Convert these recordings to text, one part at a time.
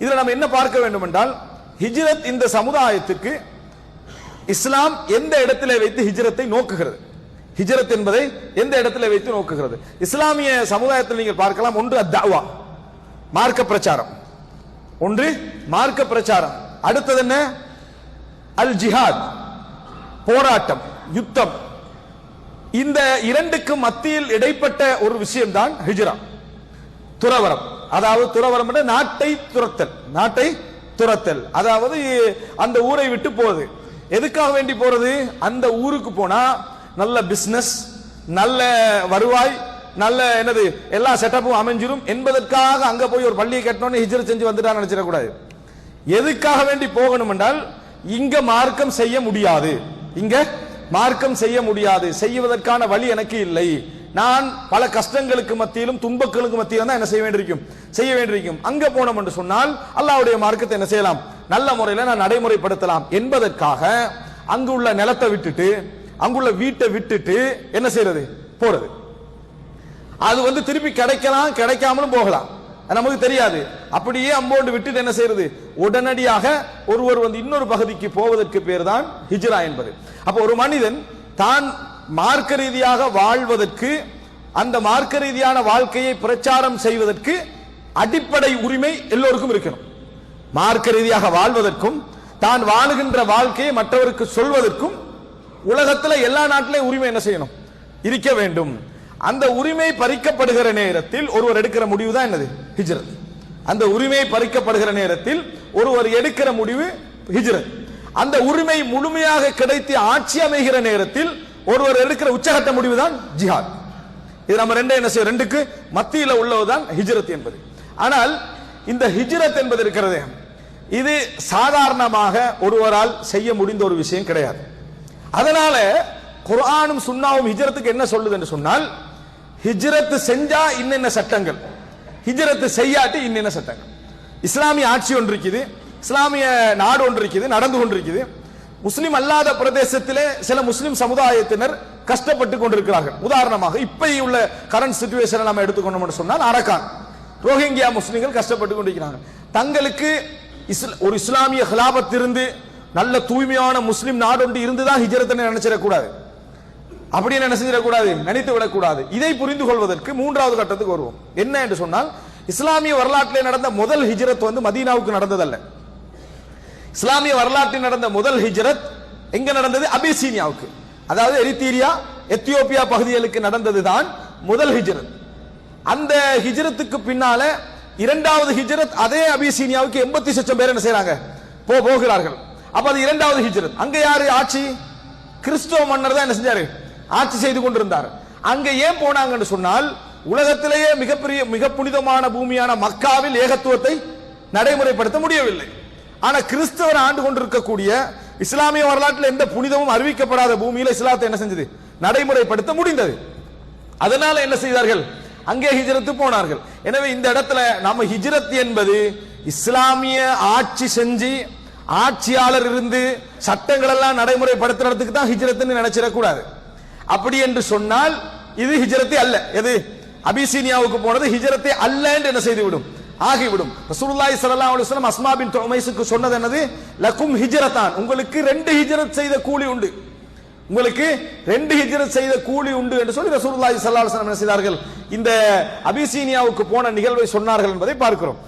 இதுல நம்ம என்ன பார்க்க வேண்டும் என்றால், ஹிஜ்ரத் இந்த சமுதாயத்திற்கு இஸ்லாம் எந்த இடத்திலே வைத்து ஹிஜ்ரத்தை நோக்குகிறது, ஹிஜ்ரத் என்பதை எந்த இடத்திலே வைத்து நோக்குகிறது. இஸ்லாமிய சமுதாயத்தில் நீங்கள் பார்க்கலாம், ஒன்று அத்தாவா, மார்க்க பிரச்சாரம், ஒன்று மார்க்க பிரச்சாரம். அடுத்தது என்ன? அல் ஜிஹாத், போராட்டம், யுத்தம். இந்த இரண்டுக்கு மத்தியில் இடைப்பட்ட ஒரு விஷயம் தான் ஹிஜ்ரா, துறவரம். அதாவது துறவரம் என்ற நாட்டை துரத்தல், நாட்டை துரத்தல். அதாவது அந்த ஊரை விட்டு போறது. எதுக்காக வேண்டி போறது? அந்த ஊருக்கு போனா நல்ல பிசினஸ், நல்ல வருவாய், நல்ல என்னது எல்லா செட்டப்பும் அமைஞ்சிரும் என்பதற்காக அங்க போய் ஒரு பள்ளியை கட்டணும்னு ஹிஜ்ரத் செஞ்சு வந்துட்டான்னு நினைச்சிடக்கூடாது. எதுக்காக வேண்டி போகணும் என்றால், இங்க மார்க்கம் செய்ய முடியாது, இங்க மார்க்கம் செய்ய முடியாது, செய்வதற்கான வழி எனக்கு இல்லை, நான் பல கஷ்டங்களுக்கு மத்தியிலும் துன்பங்களுக்கு மத்தியிலும் தான் என்ன செய்ய வேண்டியிருக்கும். அங்க போனோம் என்று சொன்னால் அல்லாஹ்வுடைய மார்க்கத்தை என்ன செய்யலாம், நல்ல முறையில் நான் நடைமுறைப்படுத்தலாம் என்பதற்காக அங்குள்ள நிலத்தை விட்டுட்டு, அங்குள்ள வீட்டை விட்டுட்டு என்ன செய்யறது, போறது. அது திருப்பி கிடைக்கலாம், கிடைக்காமலும் போகலாம், நமக்கு தெரியாது. அப்படியே அம்போண்டு விட்டுட்டு என்ன செய்யறது, உடனடியாக ஒருவர் இன்னொரு பகுதிக்கு போவதற்கு பேர் தான் ஹிஜ்ரா என்பது. அப்ப ஒரு மனிதன் தான் மார்க்க ரீதியாக வாழ்வதற்கு, அந்த மார்க்க ரீதியான வாழ்க்கையை பிரச்சாரம் செய்வதற்கு அடிப்படை உரிமை எல்லோருக்கும் இருக்கணும். மார்க்க ரீதியாக வாழ்வதற்கும், தான் வாழுகின்ற வாழ்க்கையை மற்றவருக்கு சொல்வதற்கும் உலகத்தில் எல்லா நாட்டிலையும் உரிமை என்ன செய்யணும், இருக்க வேண்டும். அந்த உரிமை பறிக்கப்படுகிற நேரத்தில் ஒருவர் எடுக்கிற முடிவு தான் என்னது, ஹிஜ்ரத். அந்த உரிமை பறிக்கப்படுகிற நேரத்தில் ஒருவர் எடுக்கிற முடிவு ஹிஜ்ரத். அந்த உரிமை முழுமையாக கிடைத்து ஆட்சி அமைகிற நேரத்தில் ஒருவர் எடுக்கிற உச்சகட்ட முடிவு தான் ஜிஹாத். இது நம்ம ரெண்டுக்கு மத்தியில் உள்ளதுதான் ஹிஜ்ரத் என்பது. ஆனால் இந்த ஹிஜ்ரத் என்பது இருக்கிறது, இது சாதாரணமாக ஒருவரால் செய்ய முடிந்த ஒரு விஷயம் கிடையாது. அதனால குர்ஆனும் சுன்னாவும் ஹிஜ்ரத்துக்கு என்ன சொல்லுது என்று சொன்னால், ஹிஜ்ரத் செஞ்சா இன்னென்ன சட்டங்கள், ஹிஜ்ரத் செய்யாட்டி இன்னென்ன சட்டங்கள். இஸ்லாமிய ஆட்சி ஒன்று இருக்குது, இஸ்லாமிய நாடு ஒன்று இருக்குது, நடந்து கொண்டிருக்குது. முஸ்லிம் அல்லாத பிரதேசத்திலே சில முஸ்லிம் சமுதாயத்தினர் கஷ்டப்பட்டு கொண்டிருக்கிறார்கள். உதாரணமாக இப்ப உள்ள கரண்ட் சிச்சுவேஷனை நம்ம எடுத்துக்கொண்டோம் சொன்னால், அரக்கான் ரோஹிங்கியா முஸ்லிம்கள் கஷ்டப்பட்டு கொண்டிருக்கிறாங்க. தங்களுக்கு ஒரு இஸ்லாமிய ஹிலாபத் இருந்து நல்ல தூய்மையான முஸ்லிம் நாடு ஒன்று இருந்துதான் ஹிஜ்ரத் நினைச்சிடக்கூடாது, அப்படின்னு என்ன செஞ்சிடக்கூடாது, நினைத்து விடக்கூடாது. இதை புரிந்து கொள்வதற்கு மூன்றாவது கட்டத்துக்கு வருவோம். என்ன என்று சொன்னால், இஸ்லாமிய வரலாற்றிலே நடந்த முதல் ஹிஜ்ரத் மதீனாவுக்கு நடந்ததல்ல. இஸ்லாமிய வரலாற்றில் நடந்த முதல் ஹிஜ்ரத் எங்க நடந்தது, அபிசீனியாவுக்கு, அதாவது எரித்திரியா எத்தியோப்பியா பகுதிகளுக்கு நடந்ததுதான் முதல் ஹிஜ்ரத். அந்த ஹிஜ்ரத்துக்கு பின்னால இரண்டாவது ஹிஜ்ரத் அதே அபிசீனியாவுக்கு 80 லட்சம் பேர் என்ன செய்யறாங்க, போகிறார்கள். அப்ப அது இரண்டாவது ஹிஜ்ரத். அங்க யாரு ஆட்சி, கிறிஸ்தவ மன்னர் தான் என்ன செஞ்சாரு, ஆட்சி செய்து கொண்டிருந்தார். அங்க ஏன் போனாங்கன்னு சொன்னால், உலகத்திலேயே மிகப்பெரிய மிக புனிதமான பூமியான மக்காவில் ஏகத்துவத்தை நடைமுறைப்படுத்த முடியவில்லை. ஆனா கிறிஸ்தவர் ஆண்டு கொண்டிருக்கக்கூடிய இஸ்லாமிய வரலாற்றில் எந்த புனிதமும் அறிவிக்கப்படாத பூமியில இஸ்லாத்தை என்ன செஞ்சது, நடைமுறைப்படுத்த முடிந்தது. அதனால என்ன செய்தார்கள், அங்கே ஹிஜ்ரத்து போனார்கள். எனவே இந்த இடத்துல நம்ம ஹிஜ்ரத் என்பது இஸ்லாமிய ஆட்சி செஞ்சு ஆட்சியாளர் இருந்து சட்டங்கள் எல்லாம் நடைமுறைப்படுத்துறதுக்கு தான் ஹிஜ்ரத்னு நினைச்சிடக்கூடாது. அப்படி என்று சொன்னால் இது ஹிஜ்ரத்தே அல்ல. எது, அபிசீனியாவுக்கு போனது ஹிஜ்ரத்தே அல்ல என்று என்ன செய்துவிடும், ஆகிவிடும். ரசூலுல்லாஹி ஸல்லல்லாஹு அலைஹி வஸல்லம் அஸ்மா பின்த் உமைஸுக்கு சொன்னது என்னது, லக்கும் ஹிஜ்ரத்தான், உங்களுக்கு 2 ஹிஜ்ரத் செய்த கூலி உண்டு, உங்களுக்கு 2 ஹிஜ்ரத் செய்த கூலி உண்டு என்று சொல்லி ரசூலுல்லாஹி ஸல்லல்லாஹு அலைஹி வஸல்லம் என்ன செய்தார்கள், இந்த அபிசீனியாவுக்கு போன நிகழ்வை சொன்னார்கள் என்பதை பார்க்கிறோம்.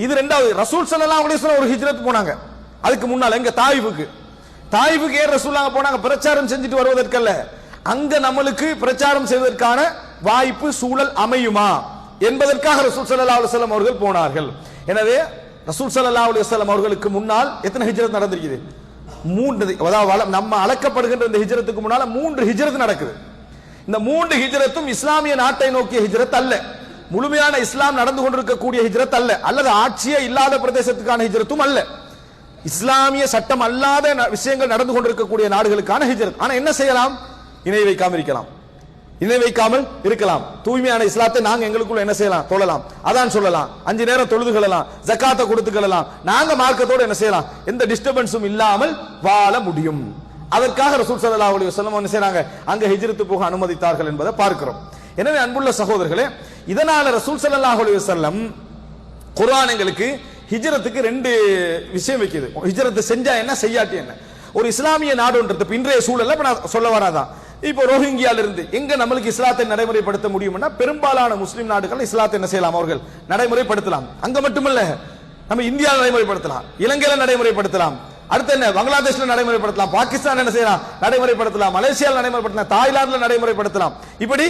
இது இரண்டாவது. ரசூல் ஸல்லல்லாஹு அலைஹி வஸல்லம் ஒரு ஹிஜ்ரத் போனாங்க. அதுக்கு முன்னால் எங்க தாயிஃபுக்கு ஏன் ரசூலுல்லாஹ் போனாங்க, பிரச்சாரம் செஞ்சுட்டு வருவதற்கல்ல, அங்க நம்மளுக்கு பிரச்சாரம் செய்வதற்கான வாய்ப்பு சூழல் அமையுமா என்பதற்காக ரசூல் ஸல்லல்லாஹு அலைஹி வஸல்லம் அவர்கள் போனார்கள். எனவே ரசூல் ஸல்லல்லாஹு அலைஹி வஸல்லம் அவர்களுக்கு முன்னால் எத்தனை ஹிஜ்ரத் நடந்திருக்குது, 3. அதாவது நம்ம அழைக்கப்படுகின்ற இந்த ஹிஜ்ரத்துக்கு முன்னால 3 ஹிஜ்ரத் நடக்குது. இந்த 3 ஹிஜ்ரத்தும் இஸ்லாமிய நாட்டை நோக்கிய ஹிஜ்ரத் அல்ல, முழுமையான இஸ்லாம் நடந்து கொண்டிருக்கக்கூடிய ஹிஜ்ரத் அல்ல, அல்லது ஆட்சியே இல்லாத பிரதேசத்துக்கான ஹிஜ்ரத்தும் அல்ல, இஸ்லாமிய சட்டம் அல்லாத விஷயங்கள் நடந்து கொண்டிருக்கக்கூடிய நாடுகளுக்கான ஹிஜ்ரத். ஆனா என்ன செய்யலாம், இணை வைக்காமல் இருக்கலாம், இணை வைக்காமல் இருக்கலாம். தூய்மையான இஸ்லாத்தை நாங்க எங்களுக்குள்ள என்ன செய்யலாம், தொழலாம், அதான் சொல்லலாம், 5 நேரம் தொழுது கொள்ளலாம், ஜக்காத்தை கொடுத்து கொள்ளலாம், நாங்க மார்க்கத்தோடு என்ன செய்யலாம், எந்த டிஸ்டர்பன்ஸும் இல்லாமல் வாழ முடியும். அதற்காக ரசூல் ஸல்லல்லாஹு அலைஹி வஸல்லம் என்ன செய்றாங்க, அங்க ஹிஜ்ரத் போக அனுமதித்தார்கள் என்பதை பார்க்கிறோம். எனவே அன்புள்ள சகோதரர்களே, இதனால ரசூல் ஸல்லல்லாஹு அலைஹி வஸல்லம் குர்ஆன் எங்களுக்கு ஹிஜ்ரத்துக்கு ரெண்டு விஷயம் வைக்குது. ஹிஜ்ரத் செஞ்சா என்ன, செய்யாட்டி என்ன. ஒரு இஸ்லாமிய நாடுன்றது இன்றைய சூழல்ல இப்ப நான் சொல்ல வராதான், இப்போ ரோஹிங்கியால இருந்து எங்க நம்மளுக்கு இஸ்லாத்தை நடைமுறைப்படுத்த முடியும்னா, பெரும்பாலான முஸ்லிம் நாடுகள் இஸ்லாத்தை என்ன செய்யலாம், அவர்கள் நடைமுறைப்படுத்தலாம். அங்க மட்டுமல்ல, நம்ம இந்தியாவில் நடைமுறைப்படுத்தலாம், இலங்கையில நடைமுறைப்படுத்தலாம், அடுத்து என்ன பங்களாதேஷ்ல நடைமுறைப்படுத்தலாம், பாகிஸ்தான் என்ன செய்யலாம் நடைமுறைப்படுத்தலாம், மலேசியாவில் நடைமுறைப்படுத்தலாம், தாய்லாந்துல நடைமுறைப்படுத்தலாம். இப்படி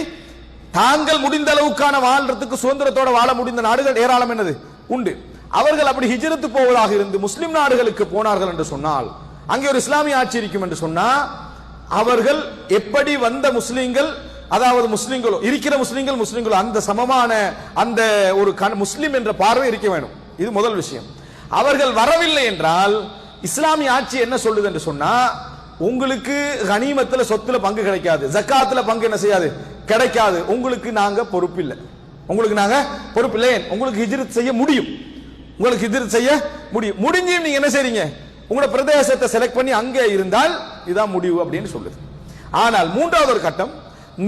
தாங்கள் முடிந்த அளவுக்கான வாழ்றதுக்கு சுதந்திரத்தோட வாழ முடிந்த நாடுகள் ஏராளம் என்னது உண்டு. அவர்கள் அப்படி ஹிஜ்ரத்து போவதாக இருந்து முஸ்லிம் நாடுகளுக்கு போனார்கள் என்று சொன்னால், அங்கே ஒரு இஸ்லாமிய ஆட்சி இருக்கும் என்று சொன்னா, அவர்கள் எப்படி வந்த முஸ்லிம்கள், அதாவது முஸ்லிம்களோ இருக்கிற முஸ்லிம்களோ அந்த சமமான அந்த ஒரு முஸ்லிம் என்ற பார்வை இருக்க வேண்டும். இது முதல் விஷயம். அவர்கள் வரவில்லை என்றால் இஸ்லாமிய ஆட்சி என்ன சொல்லுது என்று சொன்னா, உங்களுக்கு கனிமத்துல சொத்துல பங்கு கிடைக்காது, ஜக்காத்துல பங்கு என்ன செய்யாது கிடைக்காது, உங்களுக்கு நாங்க பொறுப்பில்லை, உங்களுக்கு நாங்க பொறுப்பில்லை, உங்களுக்கு ஹிஜ்ரத் செய்ய முடியும், உங்களுக்கு ஹிஜ்ரத் செய்ய முடியும், முடிஞ்சும் நீங்க என்ன செய்றீங்க, உங்களோட பிரதேசத்தை செலக்ட் பண்ணி அங்கே இருந்தால் இதான் முடிவு அப்படின்னு சொல்லுது. ஆனால் மூன்றாவது ஒரு கட்டம்,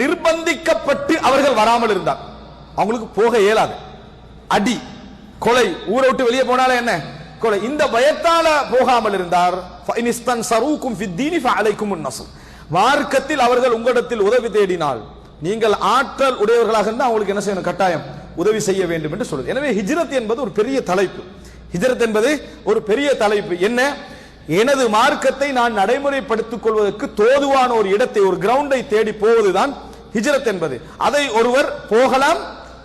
நிர்பந்திக்கப்பட்டு அவர்கள் வராமல் இருந்தால் அவங்களுக்கு போக இயலாது, அடி கொலை, ஊரை விட்டு வெளியே போனாலே என்ன கொலை, இந்த பயத்தால போகாமல் இருந்தார், மார்க்கத்தில் அவர்கள் உங்களிடத்தில் உதவி தேடினால் நீங்கள் ஆற்றல் உடையவர்களாக இருந்தால் அவங்களுக்கு என்ன செய்யணும், கட்டாயம் உதவி செய்ய வேண்டும் என்று சொல்லுது. எனவே ஹிஜ்ரத் என்பது ஒரு பெரிய தலைப்பு. ஹிஜ்ரத் என்பது ஒரு பெரிய தலைப்பு. என்ன, எனது மார்க்கத்தை நான் நடைமுறைப்படுத்திக் கொள்வதற்கு தோதுவான ஒரு இடத்தை, ஒரு கிரவுண்டை தேடி போவதுதான் ஹிஜ்ரத் என்பது. அதை ஒருவர் போகலாம்,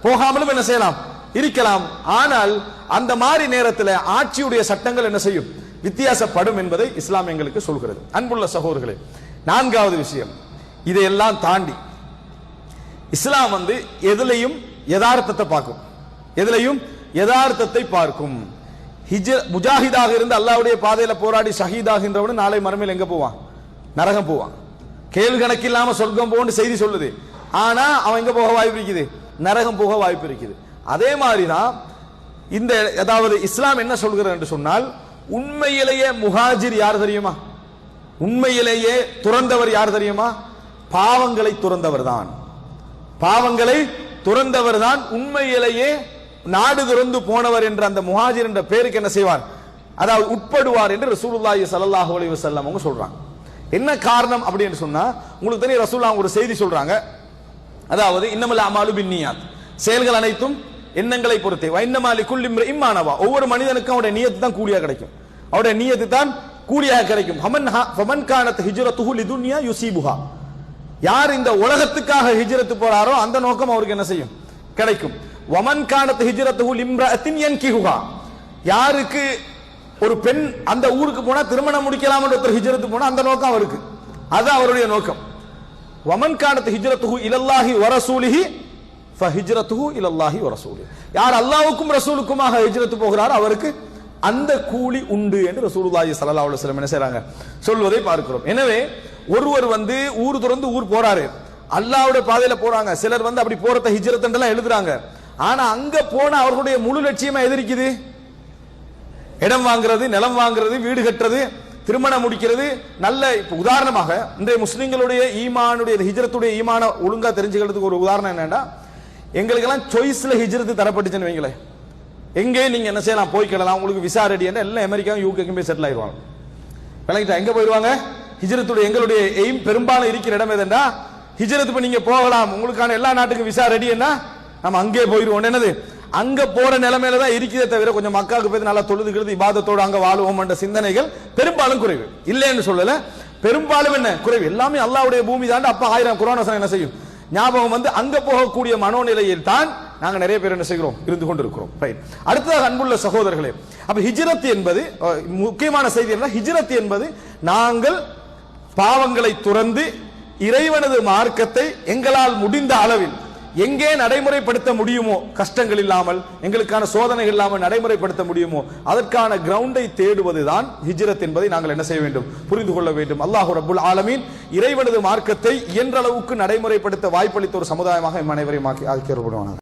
போகாமலும் என்ன செய்யலாம் இருக்கலாம். ஆனால் அந்த மாதிரி நேரத்தில் ஆட்சியுடைய சட்டங்கள் என்ன செய்யும், வித்தியாசப்படும் என்பதை இஸ்லாம் எங்களுக்கு சொல்கிறது. அன்புள்ள சகோதரர்களே, நான்காவது விஷயம், இதையெல்லாம் தாண்டி இஸ்லாம் எதிலையும் யதார்த்தத்தை பார்க்கும், எதிலையும் யதார்த்தத்தை பார்க்கும். முஜாஹிதாக இருந்து அல்லாஹ்வுடைய பாதையில போராடி ஷஹீதாகின்றவன் நாளை மறுமையில் எங்க போவான், நரகம் போவான். கேள்வி கணக்கு இல்லாம சொர்க்கம் போன்னு செய்தி சொல்லுது, ஆனா அவன் எங்க போக வாய்ப்பு இருக்குது, நரகம் போக வாய்ப்பு இருக்குது. அதே மாதிரிதான் இந்த, அதாவது இஸ்லாம் என்ன சொல்கிறது என்று சொன்னால், உண்மையிலேயே முஹாஜிர் யார் தெரியுமா, உண்மையிலேயே துறந்தவர் யார் தெரியுமா, பாவங்களை துறந்தவர் தான், பாவங்களை துறந்தவர் தான் உண்மையிலேயே நாடு துறந்து போனவர் என்ற அந்த முஹாஜிர் என்ற பேருக்கு என்ன செய்வார், அதாவது உட்படுவார் என்று ரசூலுல்லாஹி ஸல்லல்லாஹு அலைஹி வஸல்லம் அவங்க சொல்றாங்க. என்ன காரணம் அப்படின்னு சொன்னா, உங்களுக்கு தெரியும் ரசூலுல்லாஹ் ஒரு செய்தி சொல்றாங்க, அதாவது இன்னமல் அமாலு பின்னியாத், செயல்கள் அனைத்தும் எண்ணங்களை பொறுத்தே, வைன்னமா லிகுல்லி இம்ரிஇம் மா நவா, ஒவ்வொரு மனிதனுக்கும் அவருடைய நியத்து தான் கூலியா கிடைக்கும், அவருடைய நியத்து தான் கூலியாக கிடைக்கும். ஃபமன் கானத் ஹிஜ்ரத்துஹு லிதுன்யா யுஸீபுஹா, யார் இந்த உலகத்துக்காக ஹிஜ்ரத் போறாரோ அந்த நோக்கம் அவருக்கு என்ன செய்யும், கிடைக்கும். வமன் கானத் ஹிஜ்ரத்துஹு லிம்ரஅத்தின் யன்கிஹுஹா, யாருக்கு ஒரு பெண் அந்த ஊருக்கு போனா திருமணம் முடிக்கலாம் என்ற ஒருத்தர் ஹிஜ்ரத் போனா அந்த நோக்கம் அவருக்கு, அது அவருடைய நோக்கம். வமன் கானத் ஹிஜ்ரத்துஹு இலல்லாஹி வ ரசூலிஹி ஃபஹிஜ்ரத்துஹு இலல்லாஹி வ ரசூலிஹி, யார் அல்லாஹ்வுக்கும் ரசூலுக்குமாக ஹிஜ்ரத் போகிறாரோ அவருக்கு அந்த கூலி உண்டு என்று ரசூலுல்லாஹி ஸல்லல்லாஹு அலைஹி வஸல்லம் என்ன செய்றாங்க, சொல்வதை பார்க்கிறோம். எனவே ஒருவர் ஊர் துறந்து ஊர் போறாரு, அல்லாஹ்வுடைய பாதையில போறாங்க, சிலர் அப்படி போறத ஹிஜ்ரத் என்றெல்லாம் எழுதுறாங்க. ஆனா அங்க போன அவர்களுடைய முழு லட்சியமா எதிர்க்குது, இடம் வாங்குறது, நிலம் வாங்குறது, வீடு கட்டுறது, திருமணம் முடிக்கிறது. நல்ல இப்ப உதாரணமாக இன்றைய முஸ்லிம்களுடைய ஈமானுடைய ஹிஜ்ரத்துடைய ஈமான ஒழுங்கா தெரிஞ்சுக்கிறதுக்கு ஒரு உதாரணம் என்னன்னா, எங்களுக்கெல்லாம் சாய்ஸ்ல ஹிஜ்ரத் தரப்பட்டுச்சுன்னு வைங்களேன், எங்கே நீங்க என்ன செய்யலாம், போய்க்கலாம், உங்களுக்கு விசா ரெடி என்ன, எல்லாம் அமெரிக்காவும் யூகேக்கும் போய் செட்டில் ஆயிடுவாங்க. விளங்கிட்டா, எங்க போயிடுவாங்க, ஹிஜ்ரத்துடைய எங்களுடைய எய்ம் பெரும்பாலும் இருக்கிற இடம் எதுன்னா ஹிஜ்ரத். இப்ப நீங்க போகலாம், உங்களுக்கான எல்லா நாட்டுக்கும் விசா ரெடி என்ன, நம்ம அங்கே போயிடுவோம். என்னது, அங்க போற நிலைமையில தான் இருக்கிறதே தவிர கொஞ்சம் மக்காவுக்கு போய் நல்லா தொழுதுகிறது, இபாதத்தோடு அங்க வாழுவோம் என்ற சிந்தனைகள் பெரும்பாலும் குறைவு. இல்லைன்னு சொல்லல, பெரும்பாலும் என்ன குறைவு, எல்லாமே அல்லாஹ்வுடைய பூமி தான். அப்ப 1000 குர்ஆன் வசனம் என்ன செய்யும், ஞாபகம் அங்க போகக்கூடிய மனோநிலையில் தான் நாங்க நிறைய பேர் என்ன செய்கிறோம், இருந்து கொண்டிருக்கிறோம். அடுத்ததாக அன்புள்ள சகோதரர்களே, அப்ப ஹிஜ்ரத் என்பது முக்கியமான செய்தி என்ன, ஹிஜ்ரத் என்பது நாங்கள் பாவங்களை துறந்து இறைவனது மார்க்கத்தை எங்களால் முடிந்த அளவில் எங்கே நடைமுறைப்படுத்த முடியுமோ, கஷ்டங்கள் இல்லாமல், எங்களுக்கான சோதனைகள் இல்லாமல் நடைமுறைப்படுத்த முடியுமோ அதற்கான கிரவுண்டை தேடுவதுதான் ஹிஜ்ரத் என்பதை நாங்கள் என்ன செய்ய வேண்டும், புரிந்து கொள்ள வேண்டும். அல்லாஹ் ரப்புல் ஆலமீன் இறைவனது மார்க்கத்தை இயன்ற அளவுக்கு நடைமுறைப்படுத்த வாய்ப்பளித்த ஒரு சமுதாயமாக அனைவரையும் ஆக்கியவர்களாக